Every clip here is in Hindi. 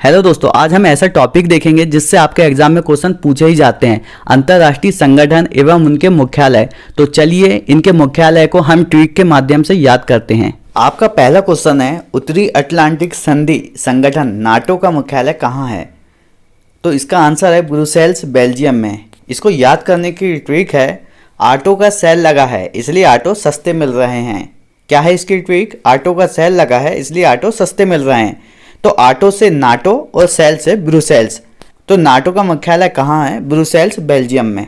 हेलो दोस्तों, आज हम ऐसा टॉपिक देखेंगे जिससे आपके एग्जाम में क्वेश्चन पूछे ही जाते हैं, अंतर्राष्ट्रीय संगठन एवं उनके मुख्यालय। तो चलिए इनके मुख्यालय को हम ट्वीक के माध्यम से याद करते हैं। आपका पहला क्वेश्चन है, उत्तरी अटलांटिक संधि संगठन नाटो का मुख्यालय कहाँ है? तो इसका आंसर है ब्रुसेल्स, बेल्जियम में। इसको याद करने की ट्रिक है, ऑटो का सेल लगा है इसलिए ऑटो सस्ते मिल रहे हैं। क्या है इसकी ट्रिक? ऑटो का सेल लगा है इसलिए ऑटो सस्ते मिल रहे हैं। तो ऑटो से नाटो और सेल से ब्रुसेल्स। तो नाटो का मुख्यालय कहाँ है? ब्रुसेल्स, बेल्जियम में।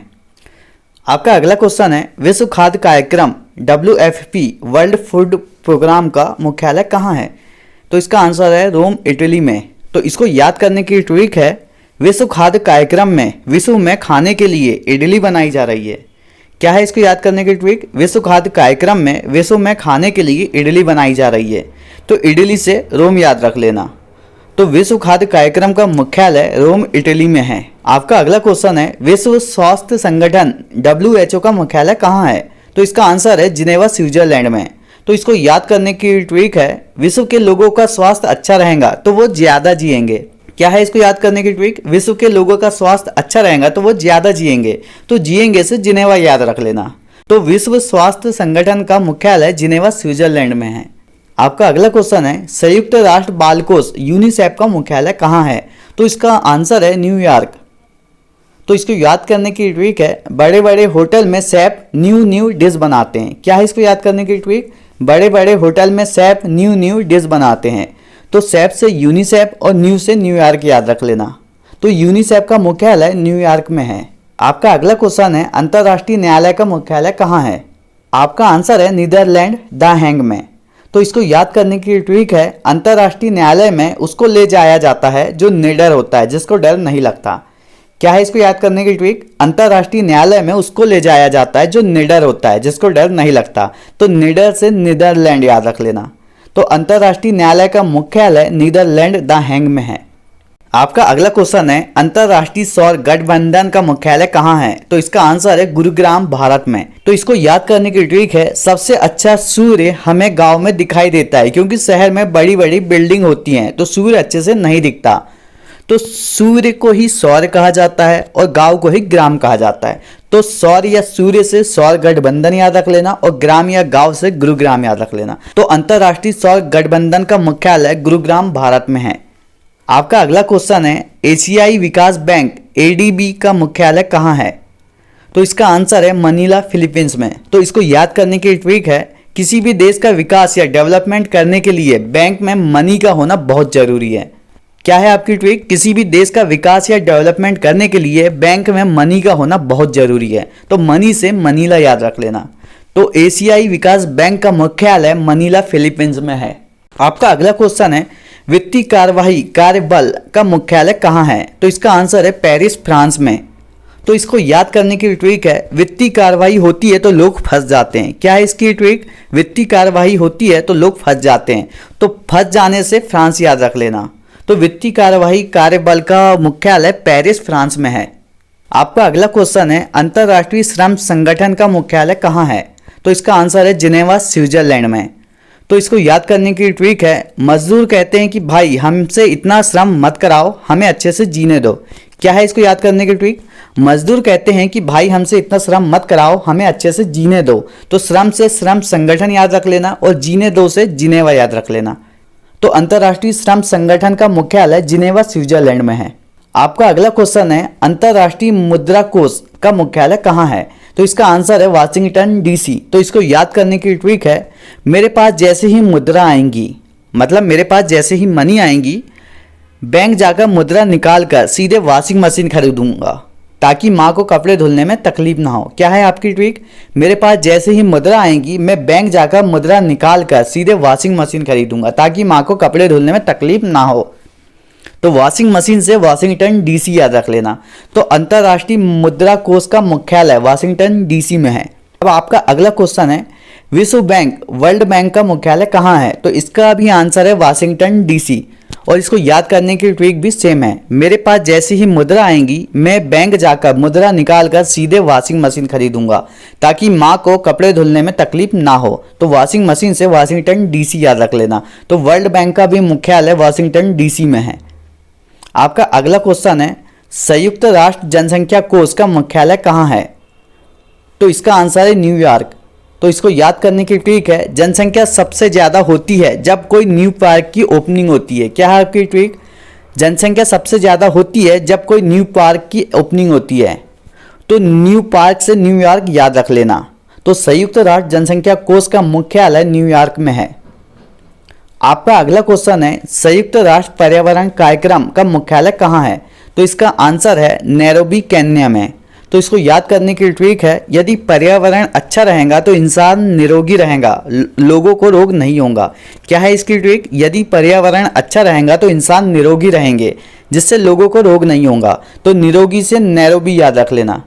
आपका अगला क्वेश्चन है, विश्व खाद्य कार्यक्रम WFP वर्ल्ड फूड प्रोग्राम का मुख्यालय कहाँ है? तो इसका आंसर है रोम, इटली में। तो इसको याद करने की ट्रिक है, विश्व खाद्य कार्यक्रम में विश्व में खाने के लिए इडली बनाई जा रही है। क्या है इसको याद करने की ट्रिक? विश्व खाद्य कार्यक्रम में विश्व में खाने के लिए इडली बनाई जा रही है। तो इडली से रोम याद रख लेना। तो विश्व खाद्य कार्यक्रम का मुख्यालय रोम, इटली में है। आपका अगला क्वेश्चन है, विश्व स्वास्थ्य संगठन WHO का मुख्यालय कहाँ है? तो इसका आंसर है जिनेवा, स्विट्जरलैंड में। तो इसको याद करने की ट्रिक है, विश्व के लोगों का स्वास्थ्य अच्छा रहेगा तो वो ज़्यादा जिएंगे। क्या है इसको याद करने की ट्रिक? विश्व के लोगों का स्वास्थ्य अच्छा रहेगा तो वो ज़्यादा जिएंगे। तो जिएंगे से जिनेवा याद रख लेना। तो विश्व स्वास्थ्य संगठन का मुख्यालय जिनेवा, स्विट्जरलैंड में है। आपका अगला क्वेश्चन है, संयुक्त राष्ट्र बाल कोष यूनिसेफ का मुख्यालय कहाँ है? तो इसका आंसर है न्यूयॉर्क। तो इसको याद करने की ट्रिक है, बड़े बड़े होटल में शेफ न्यू डिश बनाते हैं। क्या है इसको याद करने की ट्रिक? बड़े बड़े होटल में शेफ न्यू डिश बनाते हैं। तो शेफ से यूनिसेफ और न्यू से न्यूयॉर्क याद रख लेना। तो यूनिसेफ का मुख्यालय न्यूयॉर्क में है। आपका अगला क्वेश्चन है, अंतर्राष्ट्रीय न्यायालय का मुख्यालय कहाँ है? आपका आंसर है नीदरलैंड, द हैग में। तो इसको याद करने की ट्रिक है, अंतर्राष्ट्रीय न्यायालय में उसको ले जाया जाता है जो निडर होता है, जिसको डर नहीं लगता। क्या है इसको याद करने की ट्रिक? अंतर्राष्ट्रीय न्यायालय में उसको ले जाया जाता है जो निडर होता है, जिसको डर नहीं लगता। तो निडर से नीदरलैंड याद रख लेना। तो अंतर्राष्ट्रीय न्यायालय का मुख्यालय नीदरलैंड, द हैग में है। आपका अगला क्वेश्चन है, अंतर्राष्ट्रीय सौर गठबंधन का मुख्यालय कहाँ है? तो इसका आंसर है गुरुग्राम, भारत में। तो इसको याद करने की ट्रिक है, सबसे अच्छा सूर्य हमें गांव में दिखाई देता है क्योंकि शहर में बड़ी बड़ी बिल्डिंग होती हैं तो सूर्य अच्छे से नहीं दिखता। तो सूर्य को ही सौर कहा जाता है और गांव को ही ग्राम कहा जाता है। तो सौर या सूर्य से सौर गठबंधन याद रख लेना और ग्राम या गांव से गुरुग्राम याद रख लेना। तो अंतर्राष्ट्रीय सौर गठबंधन का मुख्यालय गुरुग्राम, भारत में है। आपका अगला क्वेश्चन है, एशियाई विकास बैंक ADB का मुख्यालय कहाँ है? तो इसका आंसर है मनीला, फिलीपींस में। तो इसको याद करने की ट्रिक है, किसी भी देश का विकास या डेवलपमेंट करने के लिए बैंक में मनी का होना बहुत जरूरी है। क्या है आपकी ट्रिक? किसी भी देश का विकास या डेवलपमेंट करने के लिए बैंक में मनी का होना बहुत जरूरी है। तो मनी से मनीला याद रख लेना। तो एशियाई विकास बैंक का मुख्यालय मनीला, फिलीपींस में है। आपका अगला क्वेश्चन है, वित्तीय कार्यवाही कार्यबल का मुख्यालय कहाँ है? तो इसका आंसर है पेरिस, फ्रांस में। तो इसको याद करने की ट्रिक है, वित्तीय कार्यवाही होती है तो लोग फंस जाते हैं। क्या है इसकी ट्रिक? वित्तीय कार्यवाही होती है तो लोग फंस जाते हैं। तो फंस जाने से फ्रांस याद रख लेना। तो वित्तीय कार्यवाही कार्यबल का मुख्यालय पेरिस, फ्रांस में है। आपका अगला क्वेश्चन है, अंतर्राष्ट्रीय श्रम संगठन का मुख्यालय कहाँ है? तो इसका आंसर है जिनेवा, स्विट्जरलैंड में। तो इसको याद करने की ट्रिक है, मजदूर कहते हैं कि भाई हमसे इतना श्रम मत कराओ, हमें अच्छे से जीने दो। क्या है इसको याद करने की ट्रिक? मजदूर कहते हैं कि भाई हमसे इतना श्रम मत कराओ, हमें अच्छे से जीने दो। तो श्रम से श्रम संगठन याद रख लेना और जीने दो से जिनेवा याद रख लेना। तो अंतर्राष्ट्रीय श्रम संगठन का मुख्यालय जिनेवा, स्विट्जरलैंड में है। आपका अगला क्वेश्चन है, अंतर्राष्ट्रीय मुद्रा कोष का मुख्यालय कहाँ है? तो इसका आंसर है वाशिंगटन, DC। तो इसको याद करने की ट्रिक है, मेरे पास जैसे ही मुद्रा आएंगी, मतलब मेरे पास जैसे ही मनी आएंगी, बैंक जाकर मुद्रा निकाल कर सीधे वॉशिंग मशीन खरीदूंगा ताकि माँ को कपड़े धुलने में तकलीफ ना हो। क्या है आपकी ट्रिक? मेरे पास जैसे ही मुद्रा आएंगी, मैं बैंक जाकर मुद्रा निकाल कर सीधे वॉशिंग मशीन खरीदूंगा ताकि माँ को कपड़े धुलने में तकलीफ ना हो। तो वॉशिंग मशीन से वाशिंगटन, DC याद रख लेना। तो अंतर्राष्ट्रीय मुद्रा कोष का मुख्यालय वाशिंगटन, DC में है। अब आपका अगला क्वेश्चन है, विश्व बैंक वर्ल्ड बैंक का मुख्यालय कहाँ है? तो इसका भी आंसर है वाशिंगटन, DC। और इसको याद करने की ट्रिक भी सेम है, मेरे पास जैसे ही मुद्रा आएंगी, मैं बैंक जाकर मुद्रा निकाल कर सीधे वॉशिंग मशीन खरीदूंगा ताकि माँ को कपड़े धुलने में तकलीफ ना हो। तो वॉशिंग मशीन से वाशिंगटन, DC याद रख लेना। तो वर्ल्ड बैंक का भी मुख्यालय वाशिंगटन, DC में है। आपका अगला क्वेश्चन है संयुक्त राष्ट्र जनसंख्या कोष का मुख्यालय कहाँ है? तो इसका आंसर है न्यूयॉर्क। तो इसको याद करने की ट्रिक है, जनसंख्या सबसे ज़्यादा होती है जब कोई न्यू पार्क की ओपनिंग होती है। क्या है आपकी ट्रिक? जनसंख्या सबसे ज़्यादा होती है जब कोई न्यू पार्क की ओपनिंग होती है। तो न्यू पार्क से न्यूयॉर्क याद रख लेना। तो संयुक्त राष्ट्र जनसंख्या कोष का मुख्यालय न्यूयॉर्क में है। आपका अगला क्वेश्चन है संयुक्त राष्ट्र पर्यावरण कार्यक्रम का मुख्यालय कहाँ है? तो इसका आंसर है नैरोबी केन्या में। तो इसको याद करने की ट्रिक है, यदि पर्यावरण अच्छा रहेगा तो इंसान निरोगी रहेगा, लोगों को रोग नहीं होगा। क्या है इसकी ट्रिक? यदि पर्यावरण अच्छा रहेगा तो इंसान निरोगी रहेंगे, जिससे लोगों को रोग नहीं होगा। तो निरोगी से नैरोबी याद रख लेना।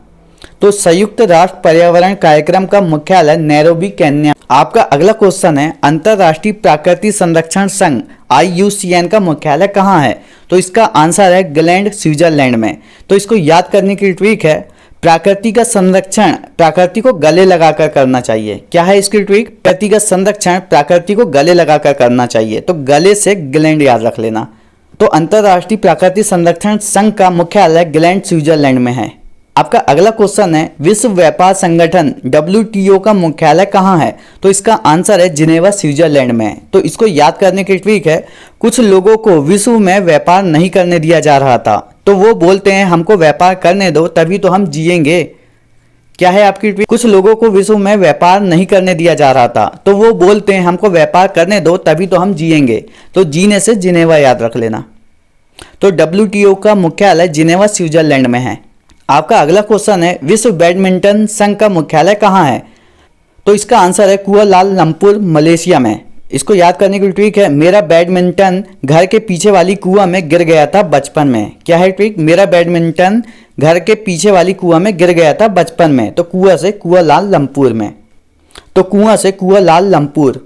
तो संयुक्त राष्ट्र पर्यावरण कार्यक्रम का मुख्यालय नैरोबी केन्या। आपका अगला क्वेश्चन है अंतर्राष्ट्रीय प्राकृतिक संरक्षण संघ IUCN का मुख्यालय कहाँ है? तो इसका आंसर है ग्लैंड, स्विट्जरलैंड में। तो इसको याद करने की ट्रिक है, प्रकृति का संरक्षण प्रकृति को गले लगाकर करना चाहिए। क्या है इसकी ट्रिक? प्रकृति का संरक्षण प्रकृति को गले लगाकर करना चाहिए। तो गले से ग्लैंड याद रख लेना। तो अंतर्राष्ट्रीय प्राकृतिक संरक्षण संघ का मुख्यालय ग्लैंड, स्विट्जरलैंड में है। आपका अगला क्वेश्चन है विश्व व्यापार संगठन WTO का मुख्यालय कहाँ है? तो इसका आंसर है जिनेवा, स्विट्जरलैंड में। तो इसको याद करने की ट्रिक है, कुछ लोगों को विश्व में व्यापार नहीं करने दिया जा रहा था, तो वो बोलते हैं हमको व्यापार करने दो तभी तो हम जिएंगे। क्या है आपकी ट्रिक? कुछ लोगों को विश्व में व्यापार नहीं करने दिया जा रहा था, तो वो बोलते हैं हमको व्यापार करने दो तभी तो हम जिएंगे। तो जीने से जिनेवा याद रख लेना। तो WTO का मुख्यालय जिनेवा, स्विट्जरलैंड में है। आपका अगला क्वेश्चन है विश्व बैडमिंटन संघ का मुख्यालय कहाँ है? तो इसका आंसर है कुआलालंपुर, मलेशिया में। इसको याद करने की ट्रिक है, मेरा बैडमिंटन घर के पीछे वाली कुआं में गिर गया था बचपन में। क्या है ट्रिक? मेरा बैडमिंटन घर के पीछे वाली कुआं में गिर गया था बचपन में। तो कुआं से कुआलालंपुर में। तो कुआं से कुआलालंपुर।